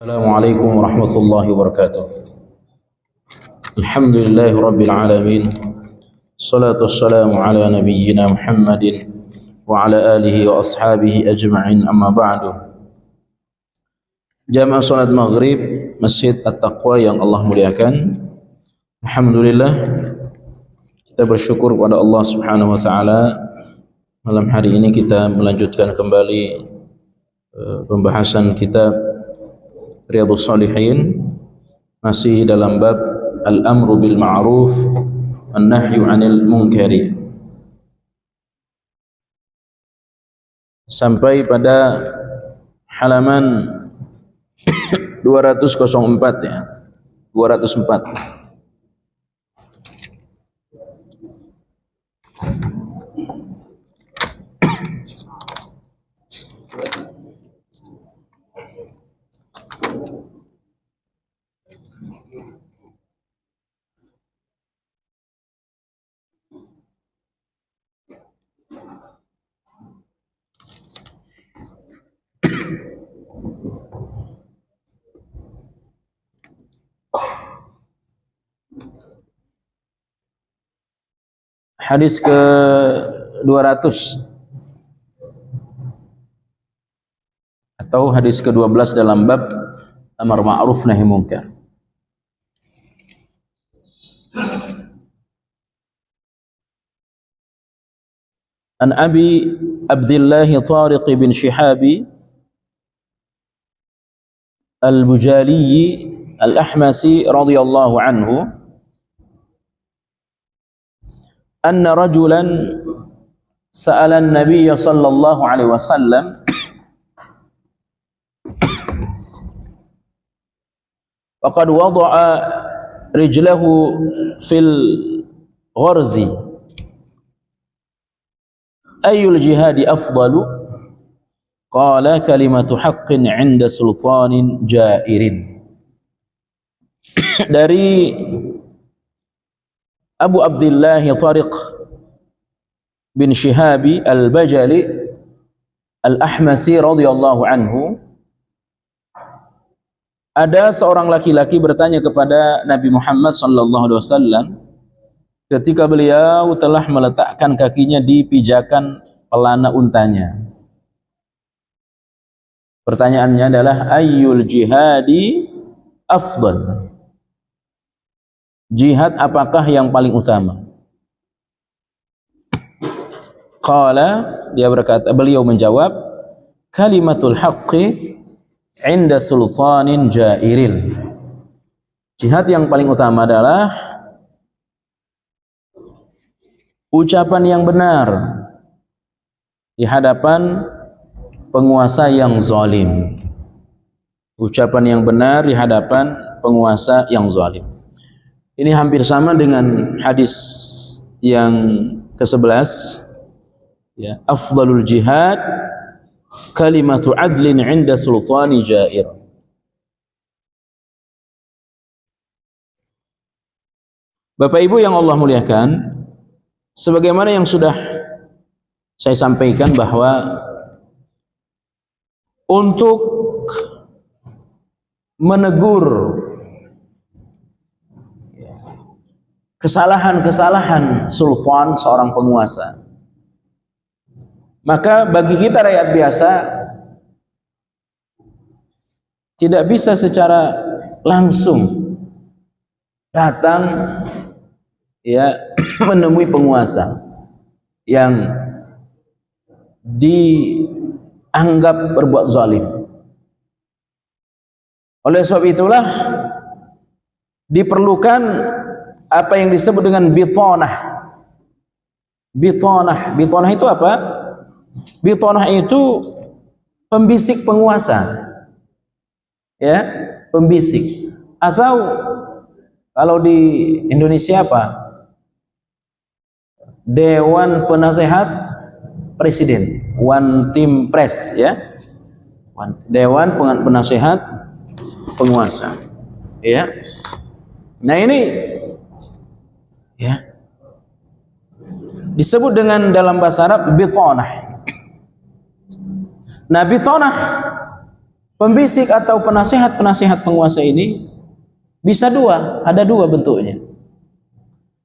Assalamualaikum warahmatullahi wabarakatuh. Alhamdulillahi rabbil alamin. Salatu wassalamu ala nabiyyina Muhammadin wa ala alihi wa ashabihi ajma'in, amma ba'du. Jamaah salat maghrib Masjid At-Taqwa yang Allah muliakan, alhamdulillah kita bersyukur kepada Allah Subhanahu wa taala. Malam hari ini kita melanjutkan kembali pembahasan kitab Riyadhus Shalihin, masih dalam bab al-amru bil ma'ruf wan nahyu 'anil munkari, sampai pada halaman 204 ya. 204. Hadis ke 200 atau hadis ke-12 dalam bab amar ma'ruf nahi munkar. An Abi Abdullah Tariq bin Shihab Al-Bujali Al-Ahmasi radhiyallahu anhu anna rajulan sa'ala an-nabiy sallallahu alaihi wasallam wa qad wada'a rijlahu fil gharzi ayyul jihadi afdalu qala kalimatu haqqin 'inda sultanin jairin. Dari Abu Abdullah Tariq bin Shihab Al-Bajali Al-Ahmasi radhiyallahu anhu, ada seorang laki-laki bertanya kepada Nabi Muhammad sallallahu alaihi wasallam ketika beliau telah meletakkan kakinya di pijakan pelana untanya. Pertanyaannya adalah ayyul jihadi afdal? Jihad apakah yang paling utama? Qala, beliau menjawab, kalimatul haqqi 'inda sultanin jairil. Jihad yang paling utama adalah ucapan yang benar di hadapan penguasa yang zalim. Ucapan yang benar di hadapan penguasa yang zalim. Ini hampir sama dengan hadis yang ke-11 ya, afdalul jihad kalimatu adlin 'inda sultani jair. Bapak Ibu yang Allah muliakan, sebagaimana yang sudah saya sampaikan bahwa untuk menegur kesalahan-kesalahan sultan, seorang penguasa, maka bagi kita rakyat biasa tidak bisa secara langsung datang ya menemui penguasa yang dianggap berbuat zalim. Oleh sebab itulah diperlukan apa yang disebut dengan bitanah. Bitanah itu apa? Bitanah itu pembisik penguasa. Ya, pembisik. Atau kalau di Indonesia apa? Dewan Penasehat Presiden, One Team Press ya. Dewan Penasehat Penguasa. Ya. Nah, ini ya disebut dengan dalam bahasa Arab bitanah. Nah, bitanah Pembisik atau penasihat-penasihat penguasa ini bisa dua, ada dua bentuknya.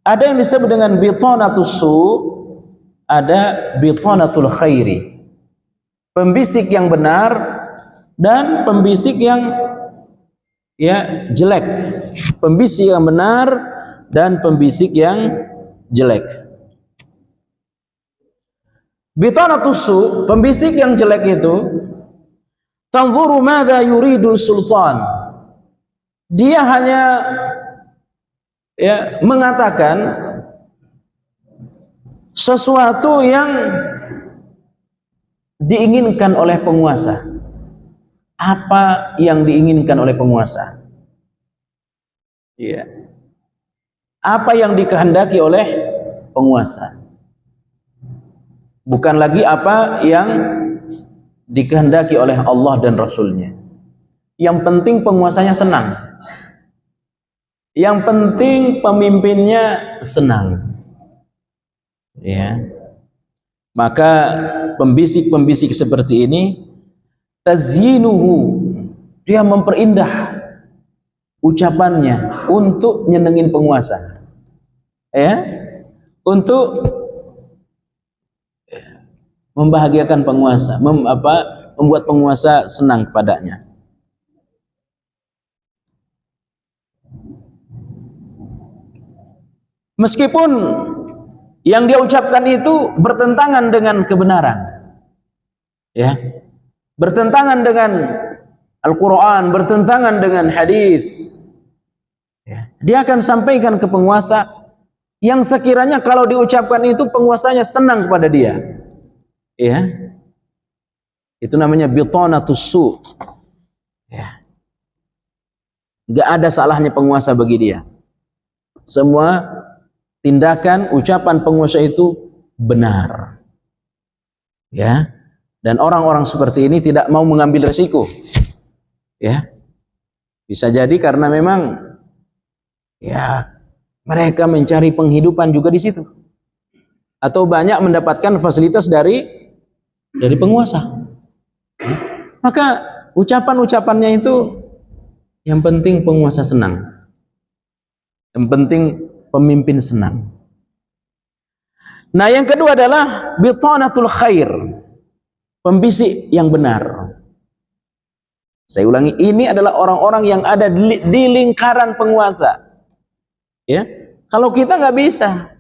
Ada yang disebut dengan bitanatus su, ada bitanatul khairi. Pembisik yang benar dan pembisik yang jelek. Pembisik yang benar dan pembisik yang jelek. Bitanatus su, pembisik yang jelek itu tanzuru madza yuridul sultan. Dia hanya mengatakan sesuatu yang diinginkan oleh penguasa. Apa yang diinginkan oleh penguasa? Ya. Apa yang dikehendaki oleh penguasa? Bukan lagi apa yang dikehendaki oleh Allah dan Rasulnya. Yang penting penguasanya senang. Yang penting pemimpinnya senang. Ya. Maka pembisik-pembisik seperti ini tazyinuhu, dia memperindah ucapannya untuk nyenengin penguasa. Ya. Untuk membahagiakan penguasa, membuat penguasa senang kepadanya. Meskipun yang dia ucapkan itu bertentangan dengan kebenaran, ya, bertentangan dengan Al-Quran, bertentangan dengan hadis, ya, dia akan sampaikan ke penguasa yang sekiranya kalau diucapkan itu penguasanya senang kepada dia, ya, itu namanya bitanatus su, ya, nggak ada salahnya penguasa bagi dia. Semua tindakan, ucapan penguasa itu benar. Ya. Dan orang-orang seperti ini tidak mau mengambil resiko. Ya. Bisa jadi karena memang mereka mencari penghidupan juga di situ. Atau banyak mendapatkan fasilitas dari penguasa. Ya. Maka ucapan-ucapannya itu yang penting penguasa senang. Yang penting pemimpin senang. Nah, yang kedua adalah bitanatul khair, pembisik yang benar. Saya ulangi, ini adalah orang-orang yang ada di lingkaran penguasa. Ya, kalau kita nggak bisa,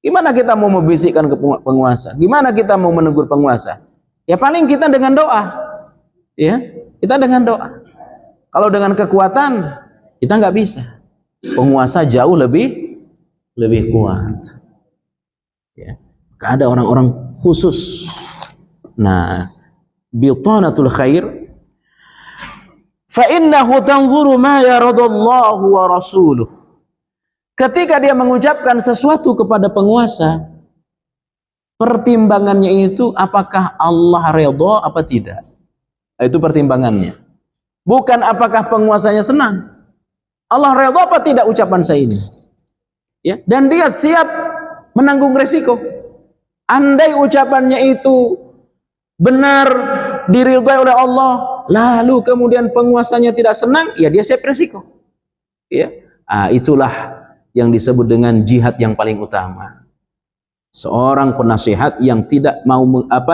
gimana kita mau membisikkan ke penguasa? Gimana kita mau menegur penguasa? Ya paling kita dengan doa. Ya, kita dengan doa. Kalau dengan kekuatan kita nggak bisa. Penguasa jauh lebih kuat. Ya. Ada orang-orang khusus. Nah, bitanatul khair fa innahu tanzuru ma yaradallahu wa rasuluh. Ketika dia mengucapkan sesuatu kepada penguasa, pertimbangannya itu apakah Allah redha apa tidak. Itu pertimbangannya. Bukan apakah penguasanya senang. Allah redha apa tidak ucapan saya ini. Ya, dan dia siap menanggung resiko. Andai ucapannya itu benar, diridhai oleh Allah, lalu kemudian penguasanya tidak senang, ya dia siap resiko. Ya, itulah yang disebut dengan jihad yang paling utama. Seorang penasihat yang tidak mau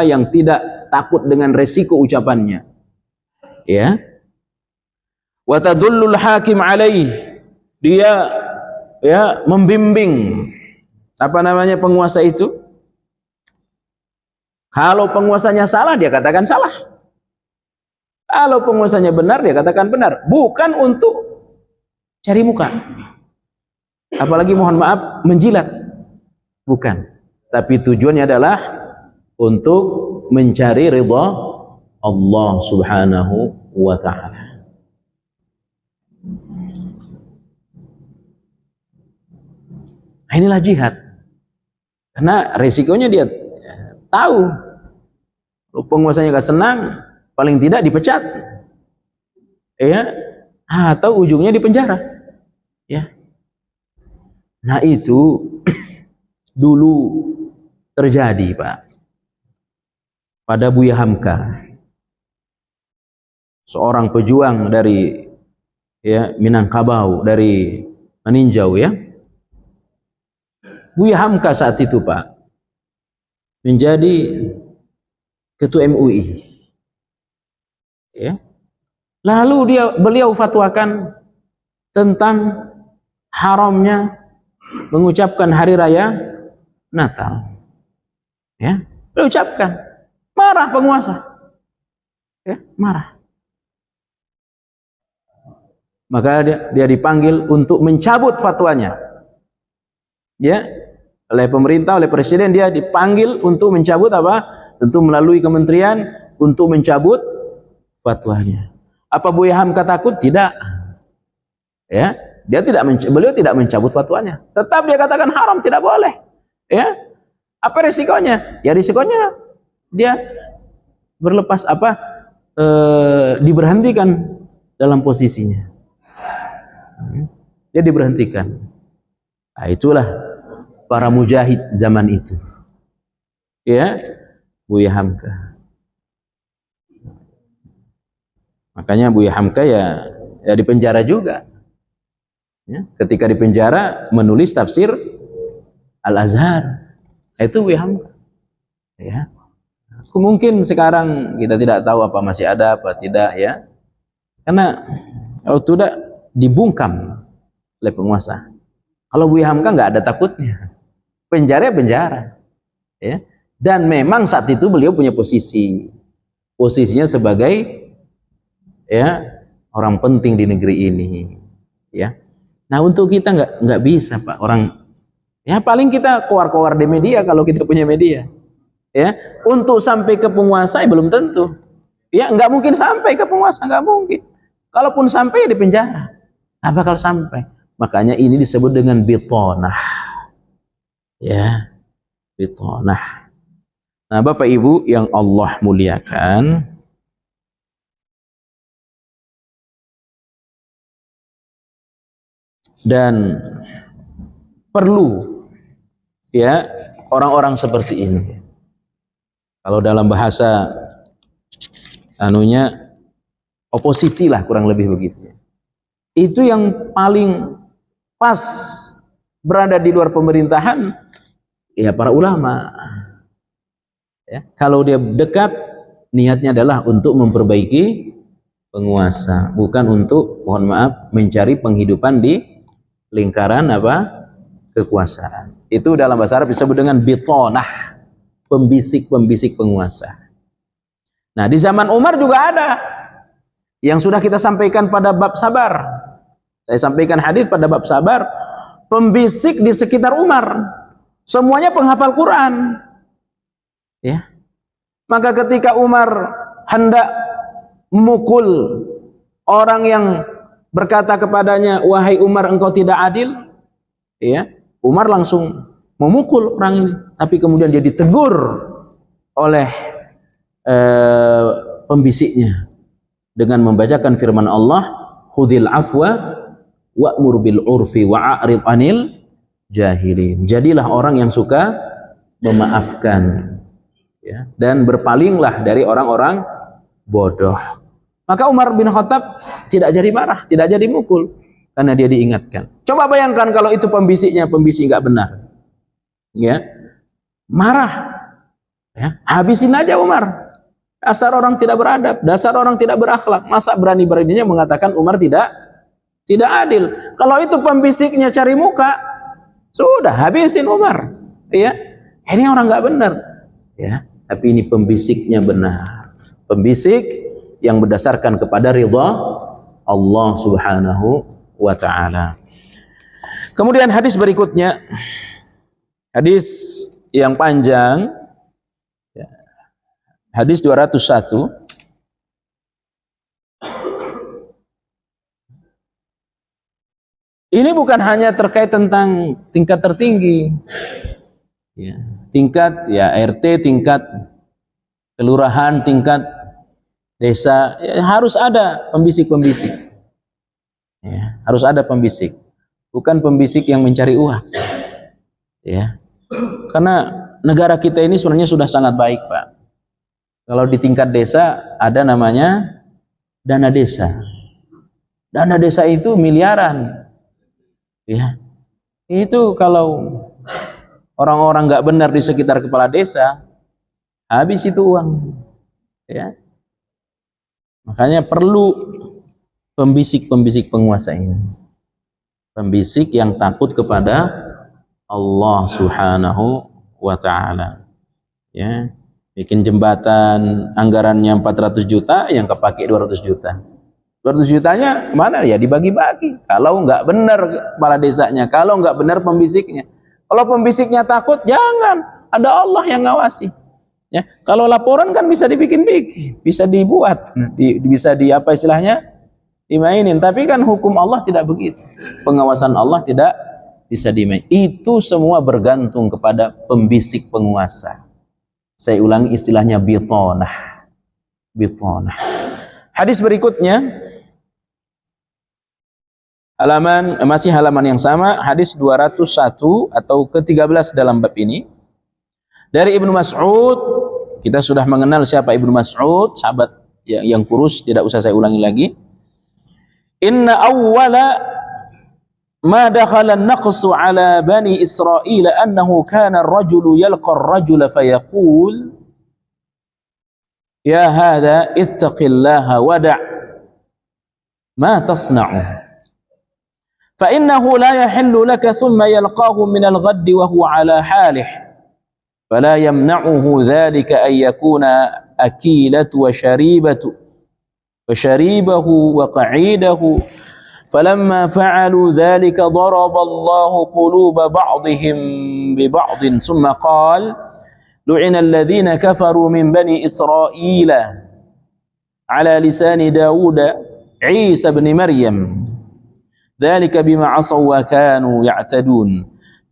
yang tidak takut dengan resiko ucapannya. Ya. Wa tadullul hakim alaih, dia membimbing penguasa itu. Kalau penguasanya salah, dia katakan salah. Kalau penguasanya benar, dia katakan benar. Bukan untuk cari muka. Apalagi mohon maaf, menjilat. Bukan. Tapi tujuannya adalah untuk mencari ridha Allah Subhanahu wa ta'ala. Nah, inilah jihad. Karena resikonya dia tahu. Kalau penguasanya gak senang, paling tidak dipecat. Ya, atau ujungnya dipenjara. Ya. Nah, itu dulu terjadi, Pak, pada Buya Hamka. seorang pejuang dari ya Minangkabau, dari Meninjau ya. Buya Hamka saat itu Pak menjadi ketua MUI. Ya. Lalu beliau fatwakan tentang haramnya mengucapkan hari raya Natal. Ya, beliau ucapkan. Marah penguasa. Ya, marah. Maka dia dipanggil untuk mencabut fatwanya. Ya, oleh pemerintah, oleh presiden dia dipanggil untuk mencabut apa? Tentu melalui kementerian untuk mencabut fatwanya. Apa Buya Hamka takut? Tidak. Ya, beliau tidak mencabut fatwanya. Tetap dia katakan haram, tidak boleh. Ya. Apa risikonya? Ya risikonya dia berlepas diberhentikan dalam posisinya. Dia diberhentikan. Nah, itulah para mujahid zaman itu. Ya, Buya Hamka. Makanya Buya Hamka ya dipenjara juga. Ya, ketika dipenjara menulis tafsir Al-Azhar. Itu Buya Hamka. Ya. Mungkin sekarang kita tidak tahu apa masih ada apa tidak ya. Karena kalau tidak dibungkam oleh penguasa. Kalau Buya Hamka nggak ada takutnya. Penjara ya penjara. Ya. Dan memang saat itu beliau punya posisinya sebagai ya orang penting di negeri ini. Ya. Nah untuk kita nggak bisa Pak, orang ya paling kita keluar-keluar di media kalau kita punya media. Ya, untuk sampai ke penguasa ya belum tentu. Ya, nggak mungkin sampai ke penguasa, nggak mungkin. Kalaupun sampai ya di penjara. Nggak bakal sampai. Makanya ini disebut dengan bitonah. Ya, bitonah. Nah, Bapak Ibu yang Allah muliakan, dan perlu ya orang-orang seperti ini. Kalau dalam bahasa oposisi lah kurang lebih begitu. Itu yang paling pas berada di luar pemerintahan ya para ulama. Ya, kalau dia dekat niatnya adalah untuk memperbaiki penguasa, bukan untuk mohon maaf mencari penghidupan di lingkaran kekuasaan. Itu dalam bahasa Arab disebut dengan bitonah, pembisik-pembisik penguasa. Nah, di zaman Umar juga ada yang sudah kita sampaikan pada bab sabar. Saya sampaikan hadis pada bab sabar, pembisik di sekitar Umar. Semuanya penghafal Quran. Ya. Maka ketika Umar hendak memukul orang yang berkata kepadanya, "Wahai Umar, engkau tidak adil." Ya, Umar langsung memukul orang ini, tapi kemudian dia ditegur oleh pembisiknya dengan membacakan firman Allah, "Khudhil afwa wa'mur bil urfi wa'rid 'anil jahilin." Jadilah orang yang suka memaafkan ya, dan berpalinglah dari orang-orang bodoh. Maka Umar bin Khattab tidak jadi marah, tidak jadi mukul karena dia diingatkan. Coba bayangkan kalau itu pembisiknya pembisik nggak benar. Ya. Marah. Ya, habisin aja Umar. Dasar orang tidak beradab, dasar orang tidak berakhlak. Masa berani-beraninya mengatakan Umar tidak adil. Kalau itu pembisiknya cari muka, sudah habisin Umar. Ya. Ini orang nggak benar. Ya, tapi ini pembisiknya benar. Pembisik yang berdasarkan kepada ridha Allah Subhanahu wa taala. Kemudian hadis berikutnya, hadis yang panjang, hadis 201. Ini bukan hanya terkait tentang tingkat tertinggi, ya, tingkat ya RT, tingkat kelurahan, tingkat desa, ya, harus ada pembisik-pembisik. Ya, harus ada pembisik, bukan pembisik yang mencari uang. Ya, karena negara kita ini sebenarnya sudah sangat baik, Pak. Kalau di tingkat desa ada namanya dana desa. Dana desa itu miliaran. Ya. Itu kalau orang-orang nggak benar di sekitar kepala desa, habis itu uang. Ya. Makanya perlu pembisik-pembisik penguasa ini. Pembisik yang takut kepada Allah Subhanahu wa taala. Ya. Bikin jembatan anggarannya 400 juta, yang kepake 200 juta. 200 jutanya mana ya, dibagi-bagi. Kalau nggak benar kepala desanya, kalau nggak benar pembisiknya. Kalau pembisiknya takut, jangan, ada Allah yang ngawasi. Ya, kalau laporan kan bisa dibikin-bikin, bisa dibuat, bisa di apa istilahnya, dimainin. Tapi kan hukum Allah tidak begitu. Pengawasan Allah tidak bisa dimainin. Itu semua bergantung kepada pembisik penguasa. Saya ulangi istilahnya bitonah. Bitonah. Hadis berikutnya, masih halaman yang sama, hadis 201 atau ke-13 dalam bab ini. Dari Ibnu Mas'ud, kita sudah mengenal siapa Ibnu Mas'ud, sahabat yang kurus, tidak usah saya ulangi lagi. Inna awwala ma dakhala an-naqsu ala bani Israil annahu kana ar-rajulu yalqa ar-rajula fayaqul ya hadha ittaqillaha wada' ma tasna'u فإنه لا يحل لك ثم يلقاه من الغد وهو على حاله فلا يمنعه ذلك أن يكون أكيلة وشريبه وقعيده فلما فعلوا ذلك ضرب الله قلوب بعضهم ببعض ثم قال لعن الذين كفروا من بني إسرائيل على لسان داود عيسى بن مريم ذلك بما عصوا وكانوا يعتدون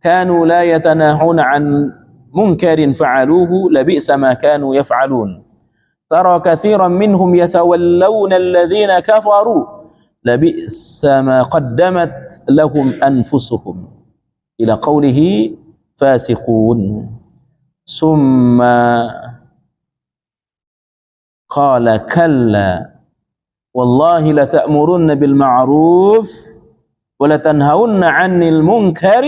كانوا لا يتناهون عن منكر فعلوه لبئس ما كانوا يفعلون ترى كثيرا منهم يتولون الذين كفروا لبئس ما قدمت لهم أنفسهم إلى قوله فاسقون ثم قال كلا والله لتأمرن بالمعروف وَلَتَنْهَوْنَ عَنِ الْمُنْكَرِ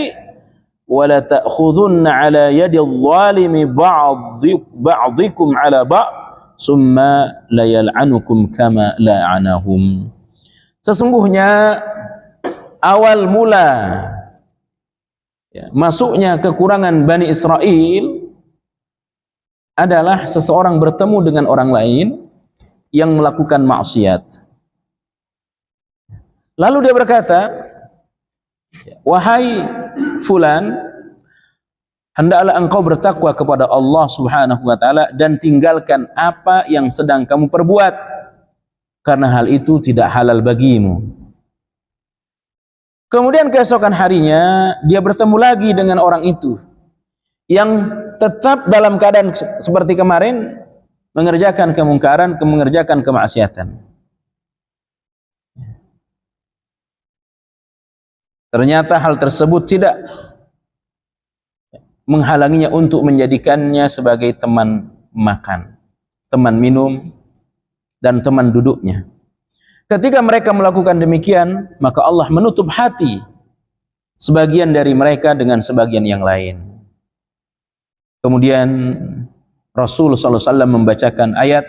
وَلَتَأْخُذُنَّ عَلَى يَدِ الظَّالِمِ بَعْضِكُمْ عَلَى بَعْضٍ ثُمَّ لَيَلْعَنُكُمْ كَمَا لَعَنَهُمْ. Sesungguhnya awal mula masuknya kekurangan Bani Israel adalah seseorang bertemu dengan orang lain yang melakukan maksiat. Lalu dia berkata, wahai fulan, hendaklah engkau bertakwa kepada Allah Subhanahu wa taala dan tinggalkan apa yang sedang kamu perbuat, karena hal itu tidak halal bagimu. Kemudian keesokan harinya dia bertemu lagi dengan orang itu yang tetap dalam keadaan seperti kemarin, mengerjakan kemungkaran, mengerjakan kemaksiatan. Ternyata hal tersebut tidak menghalanginya untuk menjadikannya sebagai teman makan, teman minum, dan teman duduknya. Ketika mereka melakukan demikian, maka Allah menutup hati sebagian dari mereka dengan sebagian yang lain. Kemudian Rasul SAW membacakan ayat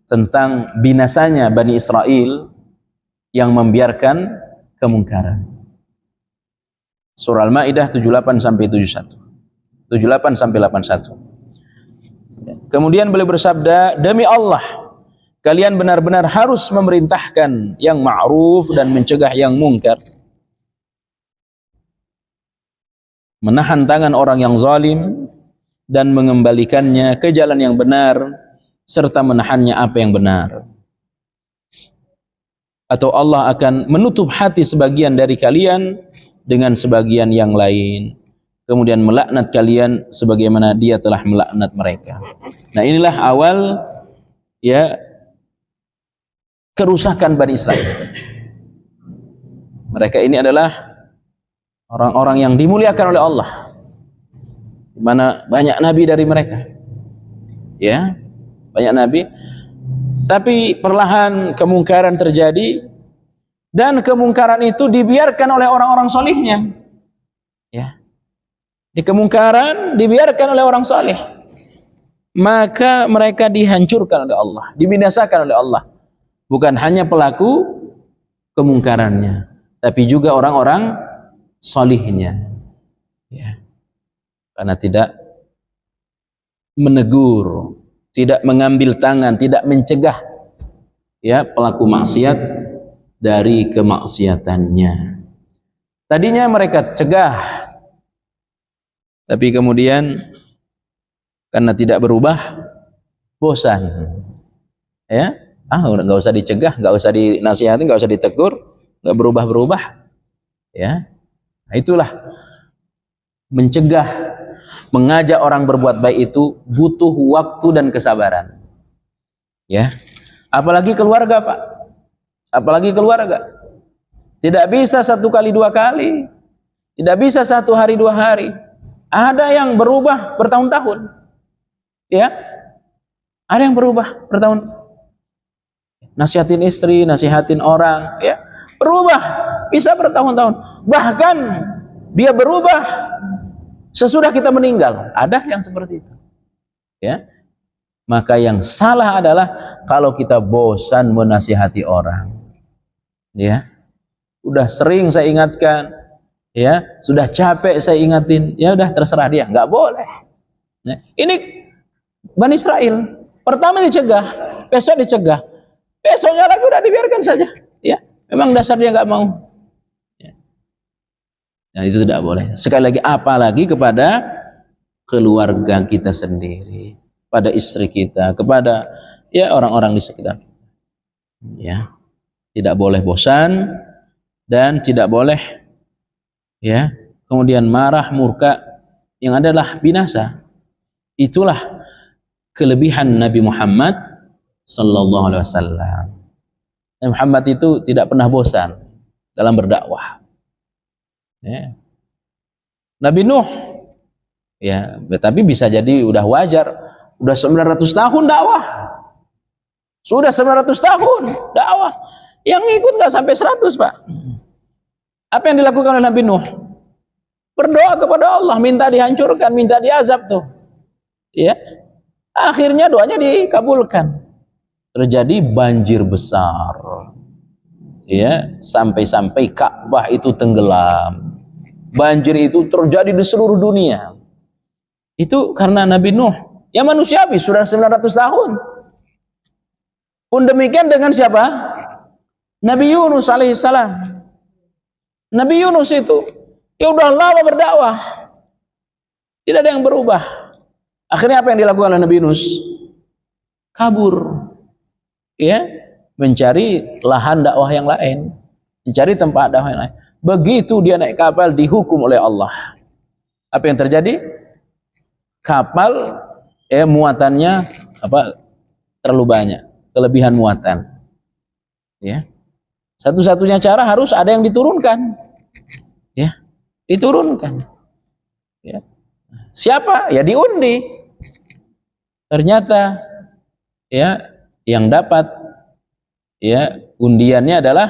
tentang binasanya Bani Israel yang membiarkan kemungkaran. Surah Al-Maidah 78 sampai 71. 78 sampai 81. Kemudian beliau bersabda, demi Allah, kalian benar-benar harus memerintahkan yang ma'ruf dan mencegah yang mungkar. Menahan tangan orang yang zalim dan mengembalikannya ke jalan yang benar serta menahannya apa yang benar. Atau Allah akan menutup hati sebagian dari kalian dengan sebagian yang lain, kemudian melaknat kalian sebagaimana dia telah melaknat mereka. Nah, inilah awal kerusakan Bani Israel. Mereka ini adalah orang-orang yang dimuliakan oleh Allah, di mana banyak nabi dari mereka. Banyak nabi. Tapi perlahan kemungkaran terjadi, dan kemungkaran itu dibiarkan oleh orang-orang solihnya. Ya. Di kemungkaran dibiarkan oleh orang soleh, maka mereka dihancurkan oleh Allah, dibinasakan oleh Allah. Bukan hanya pelaku kemungkarannya, tapi juga orang-orang solihnya. Ya. Karena tidak menegur, tidak mengambil tangan, tidak mencegah ya pelaku maksiat dari kemaksiatannya. Tadinya mereka cegah, tapi kemudian karena tidak berubah, bosan. Ya, nggak usah dicegah, nggak usah dinasihati, nggak usah ditegur, nggak berubah-berubah. Ya, nah, itulah mencegah, mengajak orang berbuat baik itu butuh waktu dan kesabaran. Ya, apalagi keluarga, Pak. Apalagi keluarga. Tidak bisa 1 kali 2 kali. Tidak bisa 1 hari 2 hari. Ada yang berubah bertahun-tahun. Ya. Ada yang berubah bertahun. Nasihatin istri, nasihatin orang, ya. Berubah bisa bertahun-tahun. Bahkan dia berubah sesudah kita meninggal. Ada yang seperti itu. Ya. Maka yang salah adalah kalau kita bosan menasihati orang. Ya. Udah sering saya ingatkan, ya, sudah capek saya ingatin, ya udah terserah dia, nggak boleh. Nah, ini Bani Israel, pertama dicegah, besok dicegah, besoknya lagi udah dibiarkan saja, ya, memang dasar dia nggak mau. Ya. Nah, itu tidak boleh. Sekali lagi, apalagi kepada keluarga kita sendiri, pada istri kita, kepada ya orang-orang di sekitar. Ya, tidak boleh bosan. Dan tidak boleh ya kemudian marah, murka, yang adalah binasa. Itulah kelebihan Nabi Muhammad sallallahu alaihi wasallam. Nabi Muhammad itu tidak pernah bosan dalam berdakwah. Ya. Nabi Nuh ya, tapi bisa jadi udah wajar, udah 900 tahun dakwah. Sudah 900 tahun dakwah. Yang ngikut nggak sampai 100, Pak. Apa yang dilakukan oleh Nabi Nuh? Berdoa kepada Allah, minta dihancurkan, minta diazab tuh. Ya. Akhirnya doanya dikabulkan. Terjadi banjir besar. Ya, sampai-sampai Ka'bah itu tenggelam. Banjir itu terjadi di seluruh dunia. Itu karena Nabi Nuh. Ya manusiawi, sudah 900 tahun. Pun demikian dengan siapa? Nabi Yunus alaihissalam. Nabi Yunus itu ya udah lama berdakwah, tidak ada yang berubah. Akhirnya apa yang dilakukan oleh Nabi Yunus? Kabur, ya, mencari lahan dakwah yang lain, mencari tempat dakwah yang lain. Begitu dia naik kapal dihukum oleh Allah. Apa yang terjadi? Kapal muatannya terlalu banyak, kelebihan muatan. Ya. Satu-satunya cara harus ada yang diturunkan. Ya, diturunkan. Ya. Siapa? Ya diundi. Ternyata ya yang dapat ya undiannya adalah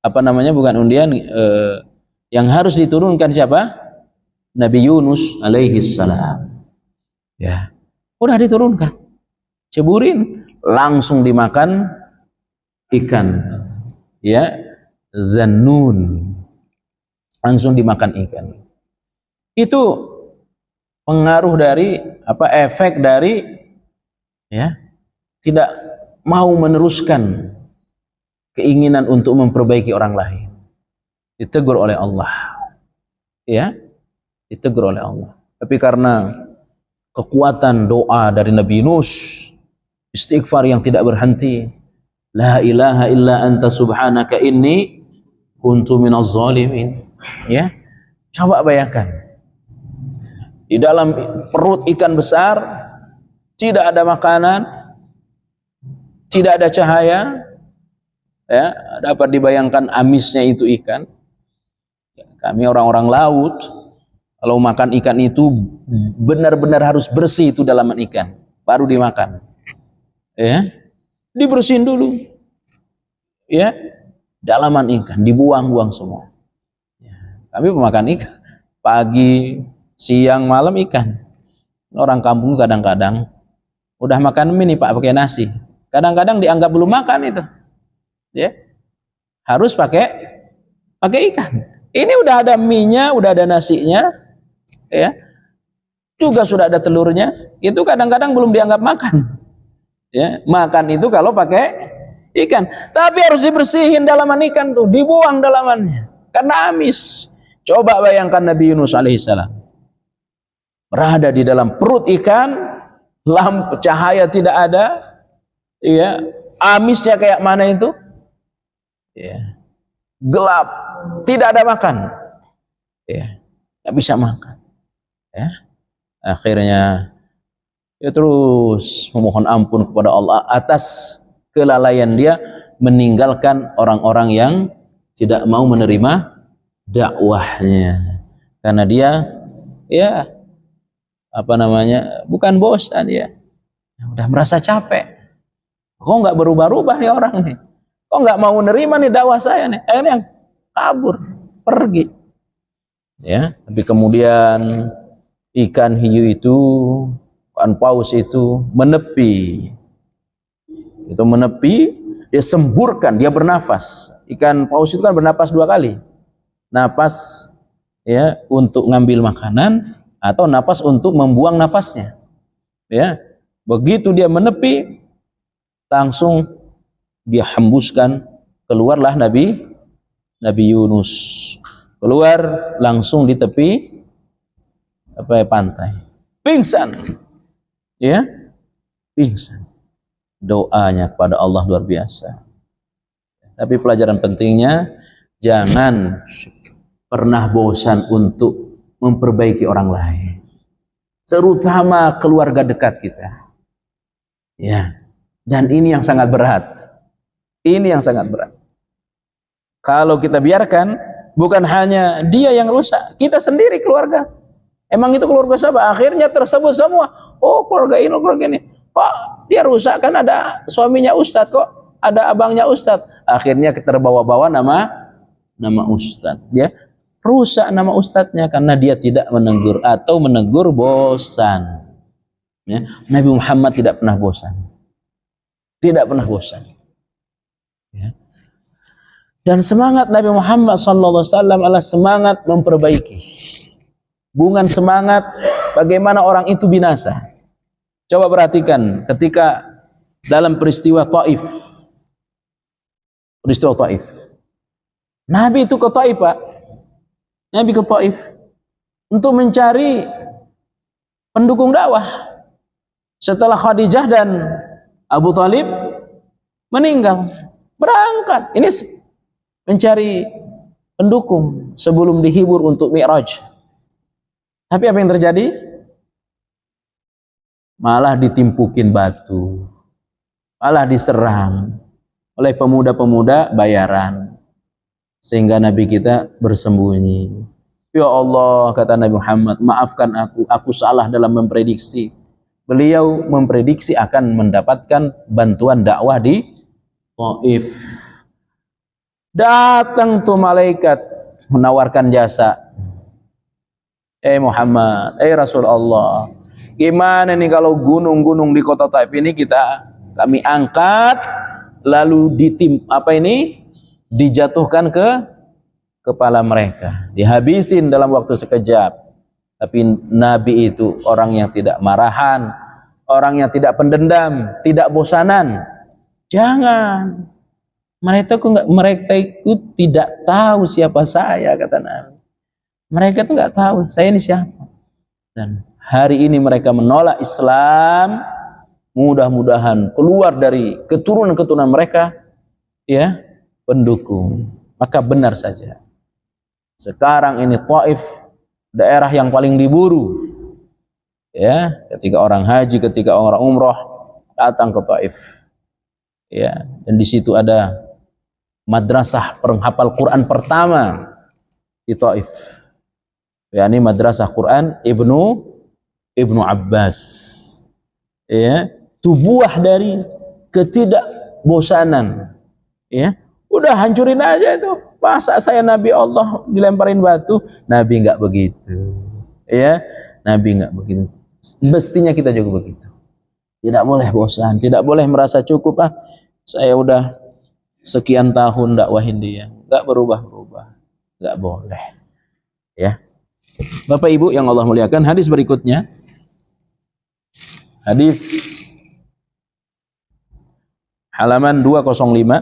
bukan undian, yang harus diturunkan siapa? Nabi Yunus alaihi salam. Ya. Udah diturunkan. Ceburin, langsung dimakan ikan. Ya, Zannun, langsung dimakan ikan. Itu pengaruh dari efek dari ya tidak mau meneruskan keinginan untuk memperbaiki orang lain. Ditegur oleh Allah. Ya, ditegur oleh Allah. Tapi karena kekuatan doa dari Nabi Yunus, istighfar yang tidak berhenti, la ilaha illa anta subhanaka inni kuntu minaz zalimin. Ya. Coba bayangkan. Di dalam perut ikan besar, tidak ada makanan, tidak ada cahaya. Ya, dapat dibayangkan amisnya itu ikan. Kami orang-orang laut, kalau makan ikan itu benar-benar harus bersih itu dalaman ikan, baru dimakan. Ya. dibersihin dulu, ya, dalaman ikan dibuang-buang semua. Kami pemakan ikan, pagi, siang, malam ikan. Orang kampung kadang-kadang udah makan mie nih Pak pakai nasi, kadang-kadang dianggap belum makan itu, ya, harus pakai ikan. Ini udah ada mie-nya, udah ada nasinya, ya, juga sudah ada telurnya, itu kadang-kadang belum dianggap makan. Ya, makan itu kalau pakai ikan, tapi harus dibersihin dalaman ikan tuh, dibuang dalamannya karena amis. Coba bayangkan Nabi Yunus alaihissalam berada di dalam perut ikan, lampu cahaya tidak ada, ya, amisnya kayak mana itu, ya, gelap, tidak ada makan, ya, nggak bisa makan, ya. Akhirnya dia terus memohon ampun kepada Allah atas kelalaian dia meninggalkan orang-orang yang tidak mau menerima dakwahnya, karena dia, ya, apa namanya, bukan bosan, ya, udah merasa capek. Kok nggak berubah-ubah nih orang nih, kok nggak mau menerima nih dakwah saya nih, akhirnya kabur pergi, ya. Tapi kemudian ikan hiu itu, ikan paus itu menepi, dia semburkan, dia bernafas. Ikan paus itu kan bernafas 2 kali, napas, ya, untuk ngambil makanan atau napas untuk membuang nafasnya, ya. Begitu dia menepi, langsung dia hembuskan, keluarlah Nabi Yunus, keluar langsung di tepi pantai, pingsan, ya, pingsan. Doanya kepada Allah luar biasa. Tapi pelajaran pentingnya, jangan pernah bosan untuk memperbaiki orang lain, terutama keluarga dekat kita, ya. Dan ini yang sangat berat, kalau kita biarkan, bukan hanya dia yang rusak, kita sendiri keluarga. Emang itu keluarga siapa? Akhirnya tersebut semua, oh keluarga ini, kok dia rusak, kan ada suaminya ustadz, kok ada abangnya ustadz. Akhirnya terbawa-bawa nama ustadz, ya, rusak nama ustadznya karena dia tidak menegur atau menegur bosan, ya. Nabi Muhammad tidak pernah bosan, ya. Dan semangat Nabi Muhammad SAW adalah semangat memperbaiki, bukan semangat bagaimana orang itu binasa. Coba perhatikan ketika dalam peristiwa Taif, Nabi itu ke Taif, Pak. Nabi ke Taif untuk mencari pendukung dakwah setelah Khadijah dan Abu Talib meninggal. Berangkat ini mencari pendukung sebelum dihibur untuk Mi'raj. Tapi apa yang terjadi? Malah ditimpukin batu, malah diserang oleh pemuda-pemuda bayaran, sehingga Nabi kita bersembunyi. Ya Allah, kata Nabi Muhammad, maafkan aku salah dalam memprediksi. Beliau memprediksi akan mendapatkan bantuan dakwah di Taif. Datang tuh malaikat menawarkan jasa. Muhammad, Rasulullah, gimana nih kalau gunung-gunung di kota Taif ini kami angkat, lalu dijatuhkan ke kepala mereka, dihabisin dalam waktu sekejap. Tapi Nabi itu orang yang tidak marahan, orang yang tidak pendendam, tidak bosanan. Jangan. Mereka itu tidak tahu siapa saya, kata Nabi. Mereka itu nggak tahu saya ini siapa. Dan hari ini mereka menolak Islam. Mudah-mudahan keluar dari keturunan-keturunan mereka, ya, pendukung. Maka benar saja, sekarang ini Taif daerah yang paling diburu, ya, ketika orang haji, ketika orang umroh datang ke Taif, ya. Dan di situ ada madrasah penghafal Quran pertama di Taif, yakni madrasah Quran Ibnu Abbas, ya. Itu buah dari bosanan. Ya, udah hancurin aja itu. Masa saya Nabi Allah dilemparin batu? Nabi enggak begitu. Ya, Nabi enggak begitu. Mestinya kita juga begitu. Tidak boleh bosan, tidak boleh merasa cukup. Saya udah sekian tahun dakwahin dia, enggak berubah-ubah. Enggak boleh. Ya. Bapak Ibu yang Allah muliakan, hadis berikutnya. Hadis halaman 205.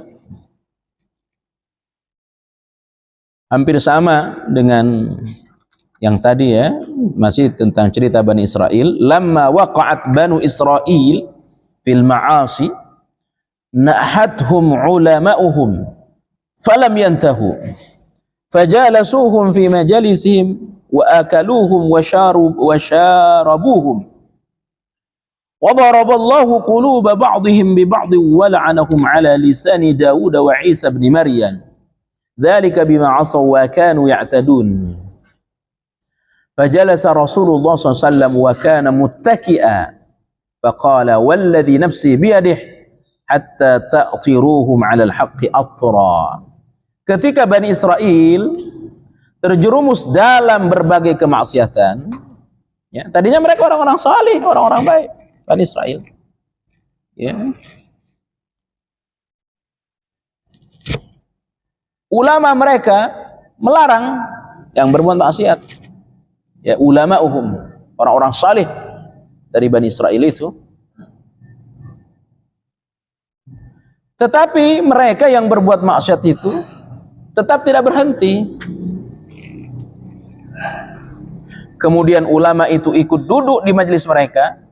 Hampir sama dengan yang tadi ya, masih tentang cerita Bani Israel. Lamma waqa'at Banu Israel fil ma'asi nahathum ulama'uhum falam yantahu fajalasuhum fi majalisihim wa akaluhum wa syarabuhum wa daraballahu quluba ba'dihim bi ba'd wa la'anahum ala lisani Dawud wa Isa ibn Maryam dzalika bima 'asaw wa kanu ya'tadun. Fajalasa Rasulullah SAW wa kana muttaki'a faqala walladhi nafsi biyadihi hatta ta'tiruhum 'ala al-haqqi athra. Ketika Bani Israel terjerumus dalam berbagai kemaksiatan, ya, tadinya mereka orang-orang saleh, orang-orang baik, Bani Israel. Ya. Ulama mereka melarang yang berbuat maksiat. Ya, ulama'uhum, orang-orang saleh dari Bani Israel itu. Tetapi mereka yang berbuat maksiat itu tetap tidak berhenti. Kemudian ulama itu ikut duduk di majelis mereka,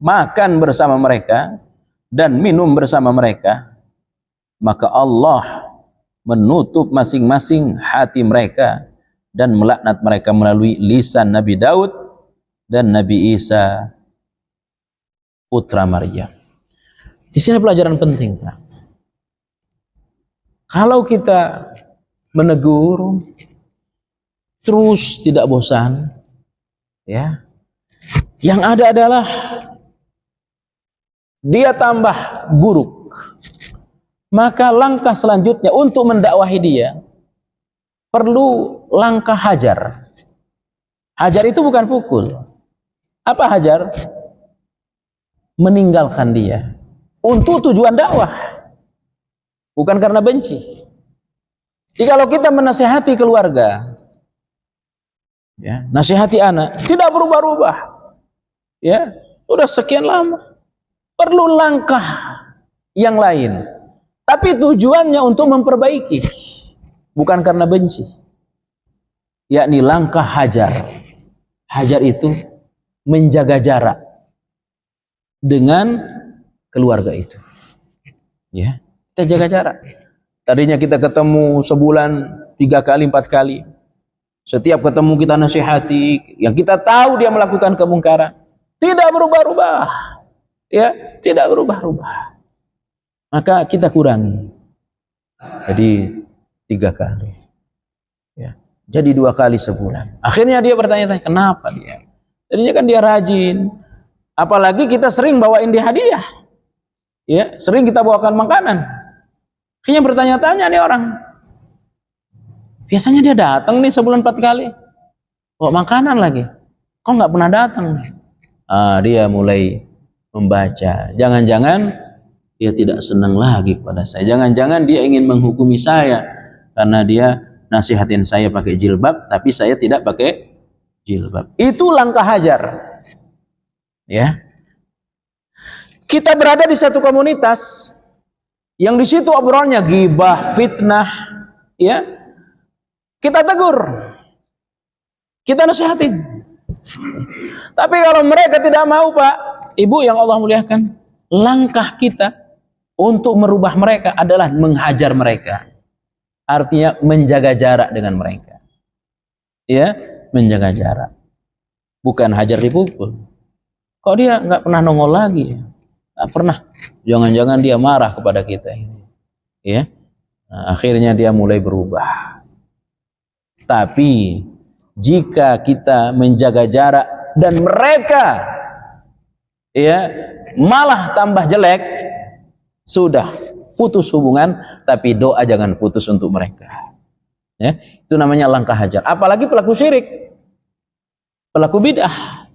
makan bersama mereka dan minum bersama mereka. Maka Allah menutup masing-masing hati mereka dan melaknat mereka melalui lisan Nabi Daud dan Nabi Isa putra Maryam. Di sini pelajaran penting, Pak. Kalau kita menegur terus tidak bosan, ya, yang ada adalah dia tambah buruk. Maka langkah selanjutnya untuk mendakwahi dia perlu langkah hajar. Hajar itu bukan pukul. Apa hajar? Meninggalkan dia untuk tujuan dakwah, bukan karena benci. Jadi kalau kita menasihati keluarga, ya, nasihati anak, tidak berubah-ubah, ya, udah sekian lama, perlu langkah yang lain. Tapi tujuannya untuk memperbaiki, bukan karena benci. Yakni langkah hajar. Hajar itu menjaga jarak dengan keluarga itu. Ya, kita jaga jarak. Tadinya kita ketemu sebulan 3 kali, 4 kali. Setiap ketemu kita nasihati, yang kita tahu dia melakukan kemungkaran, tidak berubah-ubah. Ya, tidak berubah-ubah. Maka kita kurangi. Jadi 3 kali. Ya. Jadi 2 kali sebulan. Akhirnya dia bertanya-tanya, kenapa dia? Tadinya kan dia rajin. Apalagi kita sering bawain dia hadiah. Ya, sering kita bawakan makanan. Akhirnya bertanya-tanya nih orang. Biasanya dia datang nih sebulan 4 kali. Bawa makanan lagi. Kok nggak pernah datang? Dia mulai membaca. Jangan-jangan dia tidak senang lagi kepada saya. Jangan-jangan dia ingin menghukumi saya karena dia nasihatin saya pakai jilbab, tapi saya tidak pakai jilbab. Itu langkah hajar. Ya. Kita berada di satu komunitas yang di situ obrolannya ghibah, fitnah, ya. Kita tegur. Kita nasihatin. Tapi kalau mereka tidak mau, Pak, Ibu yang Allah muliakan, langkah kita untuk merubah mereka adalah menghajar mereka. Artinya menjaga jarak dengan mereka. Ya, menjaga jarak. Bukan hajar dipukul. Kok dia nggak pernah nongol lagi? Nggak pernah. Jangan-jangan dia marah kepada kita ini. Ya. Nah, akhirnya dia mulai berubah. Tapi jika kita menjaga jarak dan mereka, ya, malah tambah jelek, sudah putus hubungan, tapi doa jangan putus untuk mereka. Ya, itu namanya langkah hajar. Apalagi pelaku syirik, pelaku bid'ah.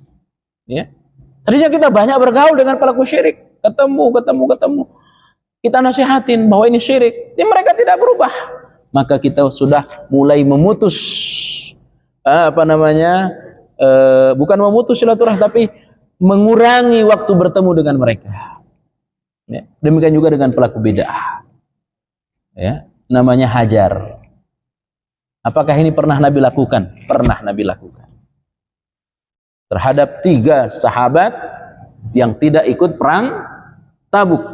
Ya, tadinya kita banyak bergaul dengan pelaku syirik, ketemu. Kita nasihatin bahwa ini syirik, ini mereka tidak berubah. Maka kita sudah mulai memutus bukan memutus silaturahmi, tapi mengurangi waktu bertemu dengan mereka. Ya, demikian juga dengan pelaku bid'ah. Ya, namanya hajar. Apakah ini pernah Nabi lakukan? Pernah Nabi lakukan. Terhadap 3 sahabat yang tidak ikut perang Tabuk.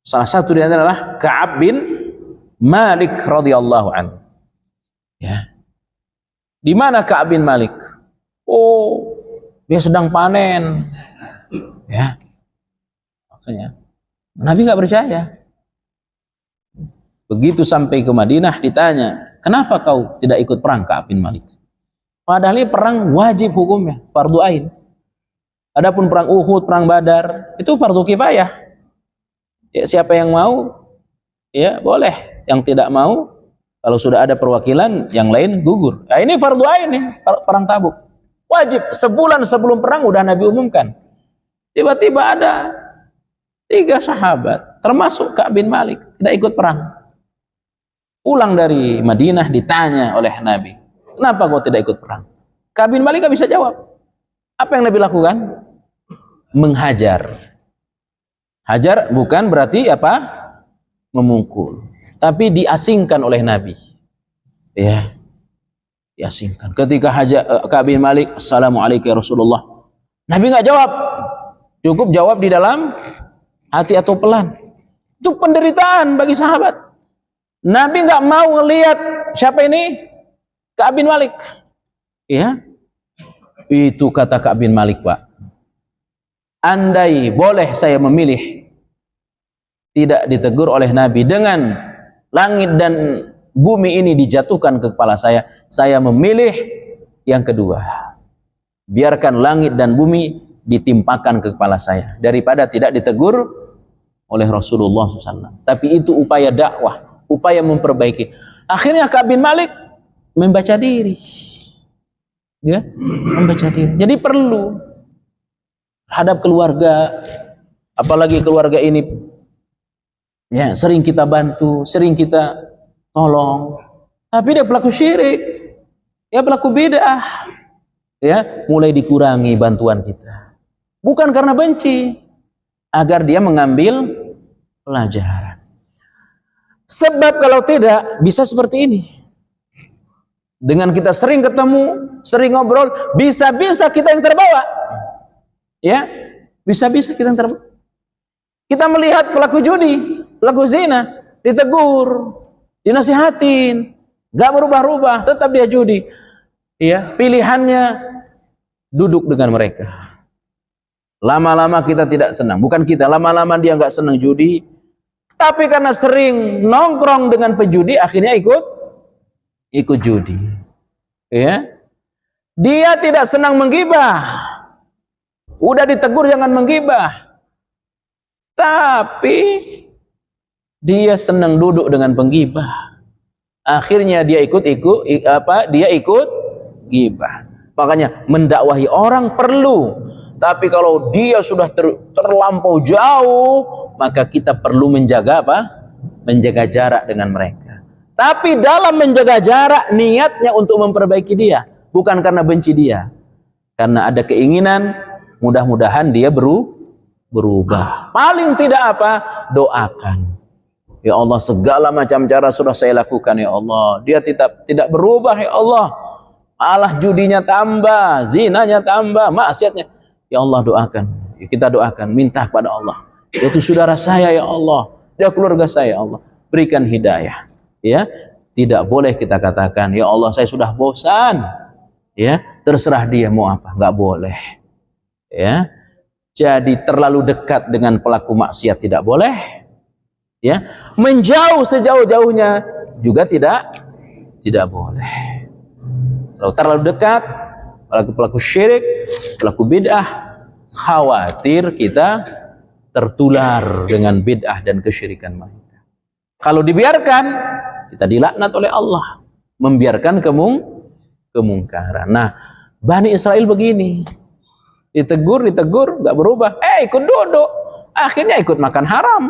Salah satu di antara adalah Ka'ab bin Malik radhiyallahu anhu. Ya. Di mana Ka'ab bin Malik? Oh, dia sedang panen. Ya. Makanya Nabi nggak percaya. Begitu sampai ke Madinah ditanya, "Kenapa kau tidak ikut perang, Ka'ab bin Malik?" Padahal ini perang wajib hukumnya, fardu ain. Adapun perang Uhud, perang Badar, itu fardu kifayah. Ya, siapa yang mau, ya boleh. Yang tidak mau, kalau sudah ada perwakilan, yang lain gugur. Nah, ini fardu ain nih, perang Tabuk. Wajib, sebulan sebelum perang udah Nabi umumkan. Tiba-tiba ada 3 sahabat, termasuk Ka'ab bin Malik, tidak ikut perang. Pulang dari Madinah ditanya oleh Nabi, "Kenapa kau tidak ikut perang?" Ka'ab bin Malik gak bisa jawab. Apa yang Nabi lakukan? Menghajar. Hajar bukan berarti apa? Memukul, tapi diasingkan oleh Nabi. Ya, diasingkan. Ketika Ka'ab bin Malik, "Assalamualaikum ya Rasulullah." Nabi nggak jawab. Cukup jawab di dalam hati atau pelan. Itu penderitaan bagi sahabat. Nabi nggak mau ngelihat siapa ini? Ka'ab bin Malik. Ya, itu kata Ka'ab bin Malik, Pak. Andai boleh saya memilih tidak ditegur oleh Nabi dengan langit dan bumi ini dijatuhkan ke kepala saya memilih yang kedua. Biarkan langit dan bumi ditimpakan ke kepala saya daripada tidak ditegur oleh Rasulullah SAW. Tapi itu upaya dakwah, upaya memperbaiki. Akhirnya Ka'ab bin Malik membaca diri. Ya, membaca diri. Jadi perlu terhadap keluarga, apalagi keluarga ini ya sering kita bantu, sering kita tolong, tapi dia pelaku syirik, dia pelaku bid'ah, ya mulai dikurangi bantuan kita, bukan karena benci, agar dia mengambil pelajaran. Sebab kalau tidak bisa seperti ini. Dengan kita sering ketemu, sering ngobrol, bisa-bisa kita yang terbawa. Ya, bisa-bisa kita terbawa. Kita melihat pelaku judi, pelaku zina, ditegur, dinasihatin, gak berubah-ubah, tetap dia judi. Ya, pilihannya duduk dengan mereka. Lama-lama kita tidak senang, bukan kita, lama-lama dia gak senang judi, tapi karena sering nongkrong dengan pejudi, akhirnya ikut judi. Ya, dia tidak senang menggibah. Udah ditegur jangan menggibah. Tapi dia senang duduk dengan penggibah. Akhirnya dia ikut gibah. Makanya mendakwahi orang perlu. Tapi kalau dia sudah terlampau jauh, maka kita perlu menjaga apa? Menjaga jarak dengan mereka. Tapi dalam menjaga jarak niatnya untuk memperbaiki dia, bukan karena benci dia. Karena ada keinginan mudah-mudahan dia berubah. Paling tidak apa? Doakan. Ya Allah, segala macam cara sudah saya lakukan ya Allah. Dia tidak berubah ya Allah. Malah judinya tambah, zinanya tambah, maksiatnya. Ya Allah doakan. Ya, kita doakan, minta kepada Allah. Itu saudara saya ya Allah. Dia keluarga saya ya Allah. Berikan hidayah. Ya, tidak boleh kita katakan ya Allah saya sudah bosan. Ya, terserah dia mau apa, nggak boleh. Ya, jadi terlalu dekat dengan pelaku maksiat tidak boleh. Ya, menjauh sejauh-jauhnya juga tidak boleh. Kalau terlalu dekat, pelaku syirik, pelaku bid'ah, khawatir kita tertular dengan bid'ah dan kesyirikan mereka. Kalau dibiarkan, kita dilaknat oleh Allah, membiarkan kemungkaran. Nah, Bani Israel begini, ditegur, nggak berubah. Ikut duduk, akhirnya ikut makan haram,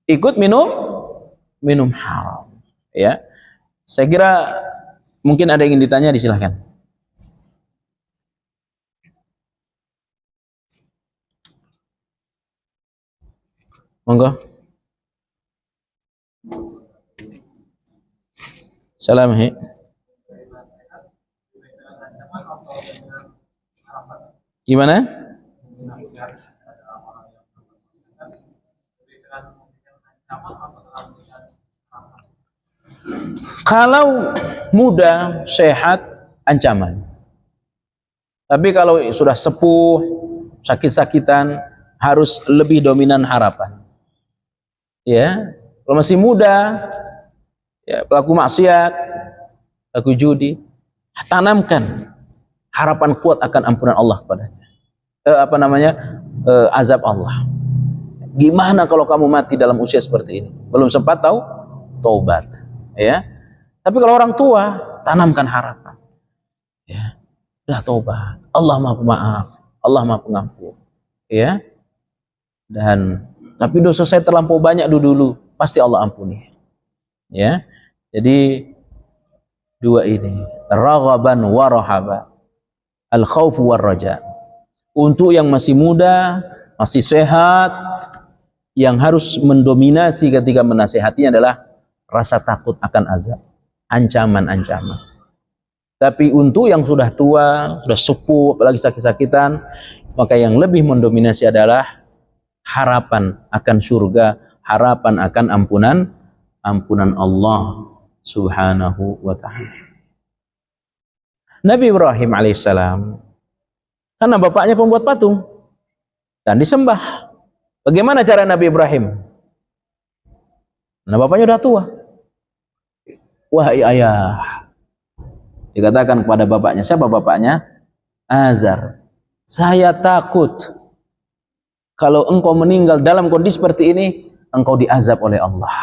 ikut minum haram. Ya, saya kira mungkin ada yang ingin ditanya, disilahkan. Monggo. Salam. Gimana? Kalau muda, sehat, ancaman. Tapi kalau sudah sepuh, sakit-sakitan, harus lebih dominan harapan. Ya, kalau masih muda, ya, pelaku maksiat, pelaku judi, tanamkan harapan kuat akan ampunan Allah kepadanya. Azab Allah. Gimana kalau kamu mati dalam usia seperti ini? Belum sempat tahu taubat, ya. Tapi kalau orang tua, tanamkan harapan. Ya, sudah taubat. Allah Maha Pemaaf, Allah Maha Pengampun. Ya. Dan tapi dosa saya terlampau banyak dulu, pasti Allah ampuni. Ya. Jadi dua ini, raghaban wa rahaba, al khauf war raja. Untuk yang masih muda, masih sehat, yang harus mendominasi ketika menasihatinya adalah rasa takut akan azab, ancaman-ancaman. Tapi untuk yang sudah tua, sudah sepuh, apalagi sakit-sakitan, maka yang lebih mendominasi adalah harapan akan surga, harapan akan ampunan Allah Subhanahu wa ta'ala. Nabi Ibrahim alaihissalam, karena bapaknya pembuat patung dan disembah. Bagaimana cara Nabi Ibrahim? Nah, bapaknya sudah tua. Wahai ayah, dikatakan kepada bapaknya, siapa bapaknya? Azar. Saya takut kalau engkau meninggal dalam kondisi seperti ini, engkau diazab oleh Allah.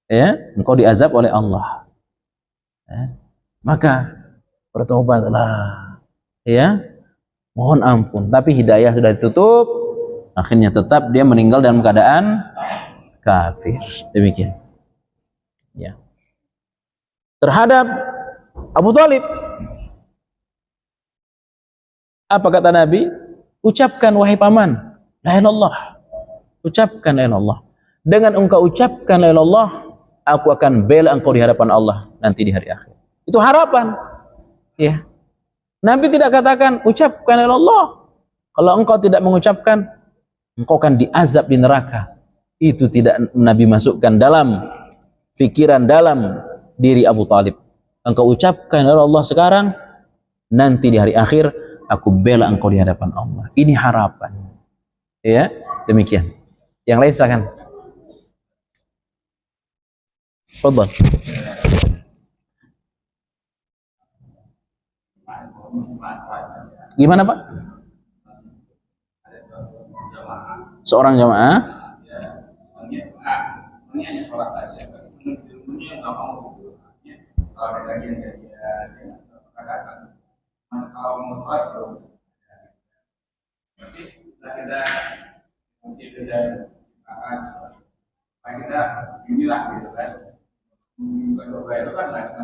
Ya, engkau diazab oleh Allah. Ya. Maka bertobatlah. Ya, mohon ampun. Tapi hidayah sudah ditutup. Akhirnya tetap dia meninggal dalam keadaan kafir. Demikian. Ya. Terhadap Abu Thalib, apa kata Nabi? Ucapkan wahai paman, la ilaha illallah. Ucapkan la ilaha illallah. Dengan engkau ucapkan la ilaha illallah, aku akan bela engkau di hadapan Allah nanti di hari akhir. Itu harapan. Ya. Nabi tidak katakan ucapkan la ilaha illallah. Kalau engkau tidak mengucapkan, engkau akan diazab di neraka. Itu tidak Nabi masukkan dalam pikiran, dalam diri Abu Thalib. Engkau ucapkan la ilaha illallah sekarang, nanti di hari akhir aku bela engkau di hadapan Allah. Ini harapan. Ya, demikian. Yang lain silakan. Fadhal. Gimana Pak? Seorang jamaah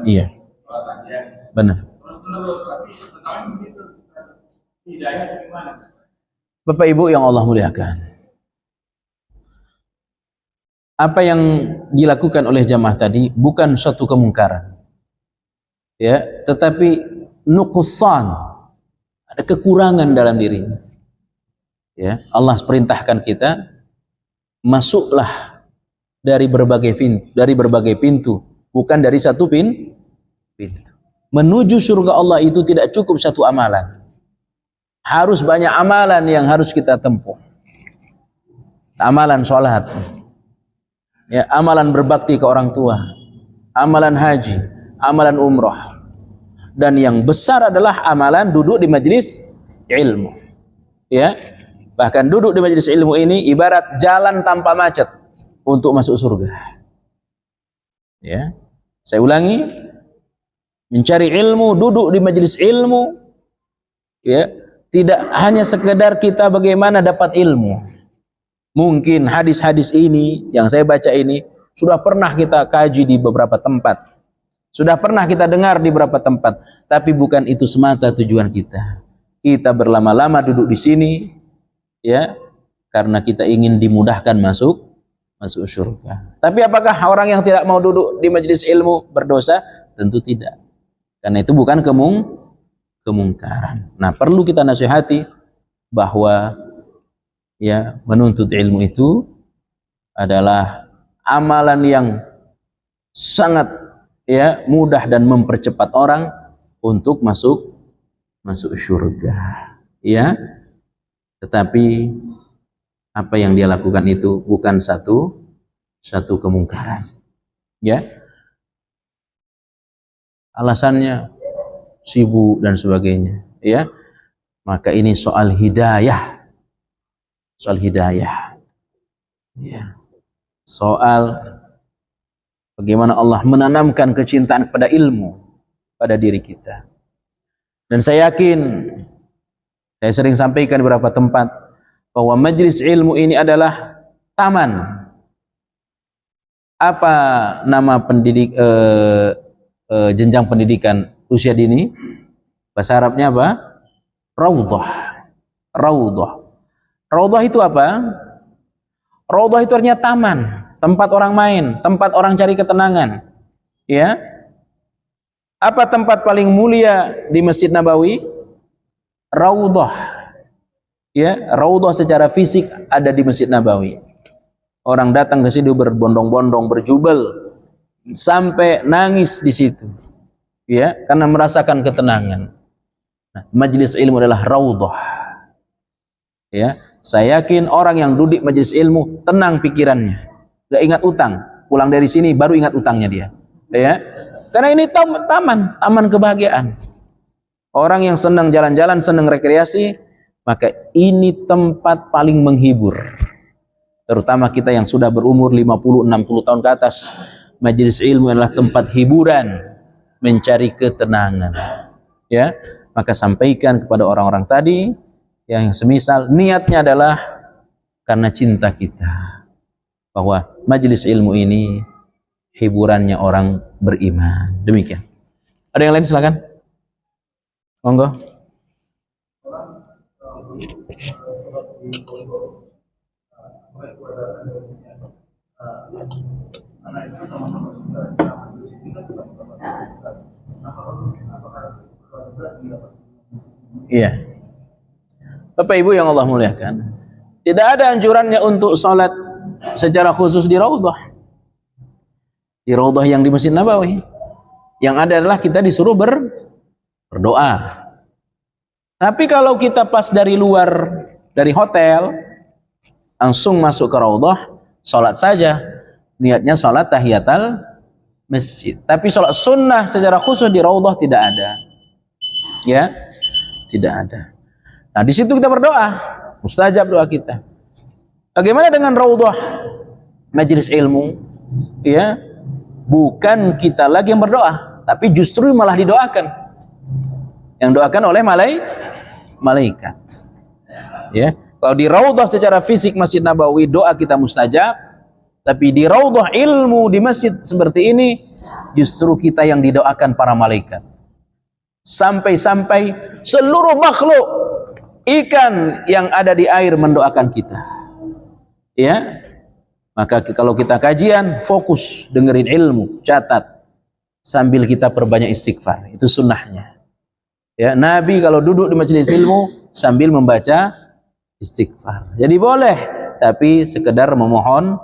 iya, benar. Bapak Ibu yang Allah muliakan, apa yang dilakukan oleh jamaah tadi bukan suatu kemungkaran, ya, tetapi nuqsan, ada kekurangan dalam dirinya. Ya, Allah perintahkan kita masuklah dari berbagai pintu, bukan dari satu pintu. Menuju surga Allah itu tidak cukup satu amalan. Harus banyak amalan yang harus kita tempuh. Amalan sholat, ya, amalan berbakti ke orang tua, amalan haji, amalan umroh, dan yang besar adalah amalan duduk di majelis ilmu. Ya, Bahkan duduk di majelis ilmu ini ibarat jalan tanpa macet untuk masuk surga. Ya, saya ulangi, mencari ilmu, duduk di majelis ilmu, ya, tidak hanya sekedar kita bagaimana dapat ilmu. Mungkin hadis-hadis ini yang saya baca ini sudah pernah kita kaji di beberapa tempat, sudah pernah kita dengar di beberapa tempat, tapi bukan itu semata tujuan kita. Kita berlama-lama duduk di sini, ya, karena kita ingin dimudahkan masuk surga. Tapi apakah orang yang tidak mau duduk di majelis ilmu berdosa? Tentu tidak. Karena itu bukan kemungkaran. Nah, perlu kita nasihati bahwa ya, menuntut ilmu itu adalah amalan yang sangat ya mudah dan mempercepat orang untuk masuk surga. Ya. Tetapi apa yang dia lakukan itu bukan satu kemungkaran. Ya. Alasannya sibuk dan sebagainya, ya. Maka ini soal hidayah. Soal hidayah. Ya. Soal bagaimana Allah menanamkan kecintaan kepada ilmu pada diri kita. Dan saya yakin, saya sering sampaikan di beberapa tempat bahwa majelis ilmu ini adalah taman. Apa nama jenjang pendidikan usia dini? Bahasa Arabnya apa? Raudhah. Raudhah. Raudhah itu apa? Raudhah itu artinya taman, tempat orang main, tempat orang cari ketenangan. Ya. Apa tempat paling mulia di Masjid Nabawi? Raudhah. Ya, raudhah secara fisik ada di Masjid Nabawi. Orang datang ke situ berbondong-bondong, berjubel, sampai nangis di situ. Ya, karena merasakan ketenangan. Nah, majelis ilmu adalah raudhah. Ya, saya yakin orang yang duduk majelis ilmu tenang pikirannya, gak ingat utang, pulang dari sini baru ingat utangnya dia. Ya, karena ini taman kebahagiaan. Orang yang senang jalan-jalan, senang rekreasi, maka ini tempat paling menghibur. Terutama kita yang sudah berumur 50-60 tahun ke atas, majelis ilmu adalah tempat hiburan, mencari ketenangan. Ya, maka sampaikan kepada orang-orang tadi yang semisal niatnya adalah karena cinta kita, bahwa majelis ilmu ini hiburannya orang beriman. Demikian. Ada yang lain silakan. Monggo. Iya. Bapak Ibu yang Allah muliakan, tidak ada anjurannya untuk sholat secara khusus di raudhah. Di raudhah yang di Masjid Nabawi. Yang ada adalah kita disuruh berdoa. Tapi kalau kita pas dari luar, dari hotel, langsung masuk ke raudhah, sholat saja. Niatnya sholat tahiyatul masjid. Tapi sholat sunnah secara khusus di raudhah tidak ada. Ya, tidak ada. Nah, di situ kita berdoa, mustajab doa kita. Bagaimana dengan raudhah majelis ilmu? Ya, bukan kita lagi yang berdoa, tapi justru malah didoakan. Yang doakan oleh malaikat. Ya, kalau di raudhah secara fisik Masjid Nabawi doa kita mustajab, tapi di raudhah ilmu di masjid seperti ini justru kita yang didoakan para malaikat. Sampai-sampai seluruh makhluk ikan yang ada di air mendoakan kita. Ya. Maka kalau kita kajian, fokus dengerin ilmu, catat sambil kita perbanyak istighfar. Itu sunnahnya. Ya, Nabi kalau duduk di majelis ilmu sambil membaca istighfar. Jadi boleh, tapi sekedar memohon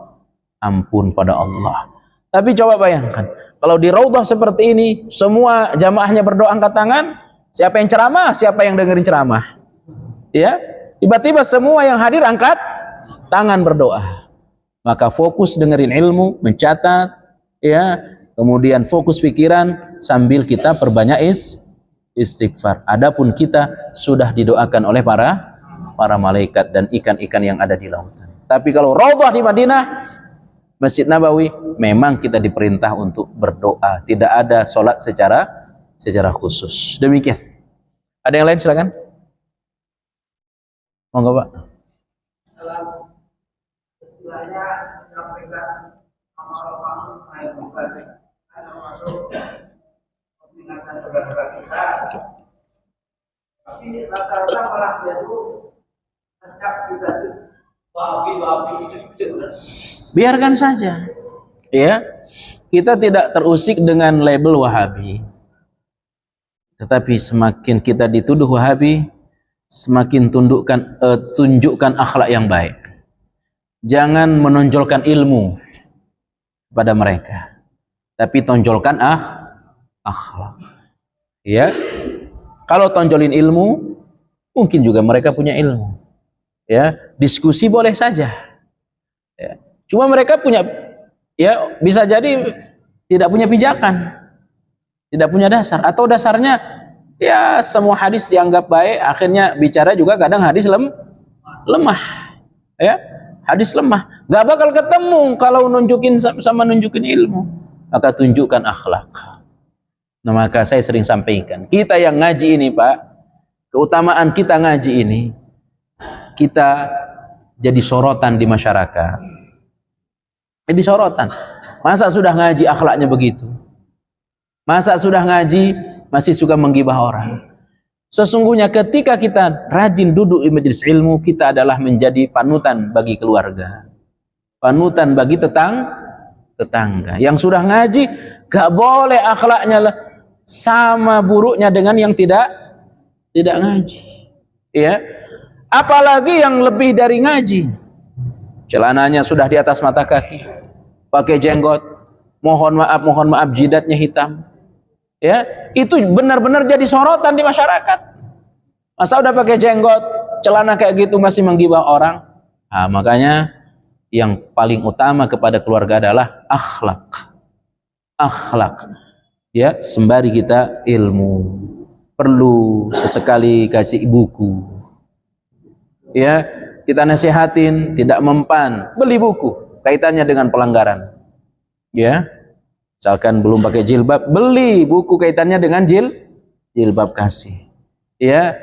ampun pada Allah. Tapi coba bayangkan, kalau di raudhah seperti ini, semua jamaahnya berdoa angkat tangan, siapa yang ceramah, siapa yang dengerin ceramah? Ya, tiba-tiba semua yang hadir angkat tangan berdoa. Maka fokus dengerin ilmu, mencatat, ya, kemudian fokus pikiran sambil kita perbanyak istighfar. Adapun kita sudah didoakan oleh para para malaikat dan ikan-ikan yang ada di lautan. Tapi kalau Raudhah di Madinah, Masjid Nabawi, memang kita diperintah untuk berdoa. Tidak ada sholat secara khusus. Demikian. Ada yang lain silakan. Monggo Pak. Istilahnya menyampaikan amal-amal yang baik termasuk mengingatkan saudara kita. Tapi rata-rata malah dia itu acap kita tuh wahabi. Biarkan saja, ya. Kita tidak terusik dengan label Wahabi. Tetapi semakin kita dituduh Wahabi, semakin tunjukkan akhlak yang baik. Jangan menonjolkan ilmu pada mereka, tapi tonjolkan akhlak. Ya, kalau tonjolin ilmu, mungkin juga mereka punya ilmu. Ya, diskusi boleh saja. Ya. Cuma mereka punya, ya bisa jadi tidak punya pijakan, tidak punya dasar, atau dasarnya ya semua hadis dianggap baik, akhirnya bicara juga kadang hadis lemah, ya hadis lemah, nggak bakal ketemu kalau nunjukin sama nunjukin ilmu, maka tunjukkan akhlak. Nah, maka saya sering sampaikan, kita yang ngaji ini Pak, keutamaan kita ngaji ini, kita jadi sorotan di masyarakat. Jadi sorotan. Masa sudah ngaji akhlaknya begitu? Masa sudah ngaji masih suka menggibah orang? Sesungguhnya ketika kita rajin duduk di majelis ilmu, kita adalah menjadi panutan bagi keluarga, panutan bagi tetangga. Yang sudah ngaji gak boleh akhlaknya sama buruknya dengan yang tidak ngaji. Ya, apalagi yang lebih dari ngaji. Celananya sudah di atas mata kaki, pakai jenggot, mohon maaf jidatnya hitam. Ya, itu benar-benar jadi sorotan di masyarakat. Masa udah pakai jenggot, celana kayak gitu masih menggibah orang? Nah, makanya yang paling utama kepada keluarga adalah akhlak. Akhlak. Ya, sembari kita ilmu, perlu sesekali kasih buku. Ya, kita nasihatin, tidak mempan, beli buku kaitannya dengan pelanggaran. Ya, misalkan belum pakai jilbab, beli buku kaitannya dengan jilbab kasih. Ya,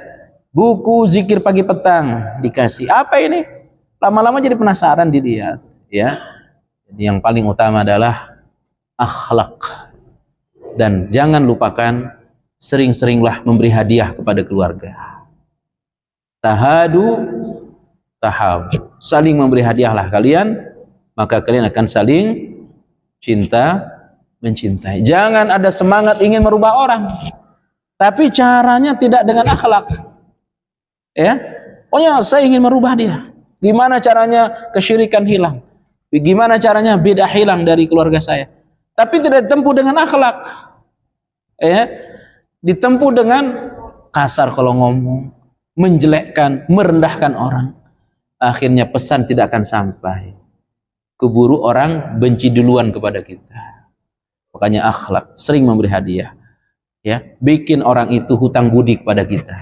buku zikir pagi petang dikasih. Apa ini? Lama-lama jadi penasaran dilihat. Ya, jadi yang paling utama adalah akhlak. Dan jangan lupakan, sering-seringlah memberi hadiah kepada keluarga. Tahadu saling memberi hadiahlah kalian, maka kalian akan saling cinta mencintai. Jangan ada semangat ingin merubah orang, tapi caranya tidak dengan akhlak. Ya, pokoknya saya ingin merubah dia. Gimana caranya kesyirikan hilang? Gimana caranya bidah hilang dari keluarga saya? Tapi tidak ditempuh dengan akhlak. Ya, ditempuh dengan kasar kalau ngomong, menjelekkan, merendahkan orang. Akhirnya pesan tidak akan sampai. Keburu orang benci duluan kepada kita. Makanya akhlak, sering memberi hadiah. Ya, bikin orang itu hutang budi kepada kita.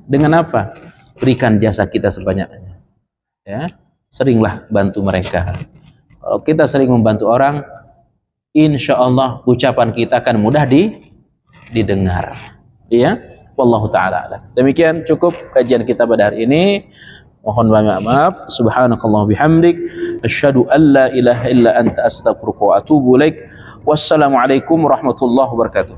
Dengan apa? Berikan jasa kita sebanyaknya. Ya, seringlah bantu mereka. Kalau kita sering membantu orang, insya Allah ucapan kita akan mudah didengar. Ya, wallahu ta'ala. Demikian cukup kajian kita pada hari ini. Mohon maaf. Subhanakallah bihamdik, asyhadu an la ilaha illa anta astaghfiruka wa atubu ilaik. Wassalamualaikum warahmatullahi wabarakatuh.